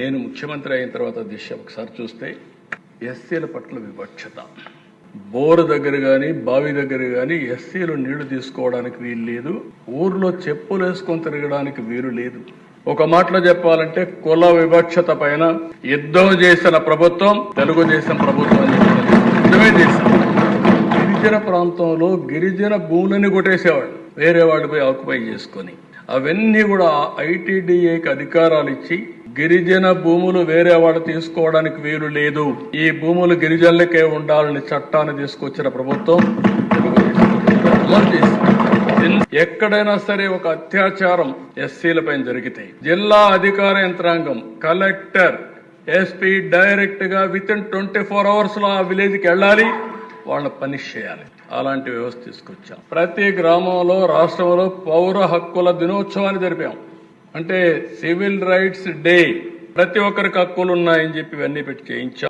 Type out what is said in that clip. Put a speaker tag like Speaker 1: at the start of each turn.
Speaker 1: నేను ముఖ్యమంత్రి అయిన తర్వాత దిశ ఒకసారి చూస్తే ఎస్సీల పట్ల వివక్షత, బోరు దగ్గర గాని బావి దగ్గర గాని ఎస్సీలు నీళ్లు తీసుకోవడానికి వీలు లేదు, ఊర్లో చెప్పులు వేసుకొని తిరగడానికి వీలు లేదు. ఒక మాటలో చెప్పాలంటే కుల వివక్షత పైన యుద్ధం చేసిన ప్రభుత్వం తెలుగుదేశం ప్రభుత్వం అని యుద్ధమే చేశారు. గిరిజన ప్రాంతంలో గిరిజన భూములని కొట్టేసేవాళ్ళు, వేరే వాళ్ళు పోయి ఆక్యుపై చేసుకొని, అవన్నీ కూడా ఐటీడీఏకి అధికారాలు ఇచ్చి గిరిజన భూములు వేరే వాళ్ళు తీసుకోవడానికి వీలు లేదు, ఈ భూములు గిరిజనులకే ఉండాలని చట్టాన్ని తీసుకొచ్చిన ప్రభుత్వం ఎక్కడైనా సరే ఒక అత్యాచారం ఎస్సీలపై జరిగితే జిల్లా అధికార యంత్రాంగం, కలెక్టర్, ఎస్పీ డైరెక్ట్ గా వితిన్ 24 hours లో ఆ విలేజ్ కి వెళ్ళాలి, వాళ్ళని పనిష్ చేయాలి. అలాంటి వ్యవస్థ తీసుకొచ్చాం. ప్రతి గ్రామంలో రాష్ట్రంలో పౌర హక్కుల దినోత్సవాన్ని జరిపాం. అంటే సివిల్ రైట్స్ డే, ప్రతి ఒక్కరికి హక్కులు ఉన్నాయని చెప్పి ఇవన్నీ పెట్టి చేయించాం.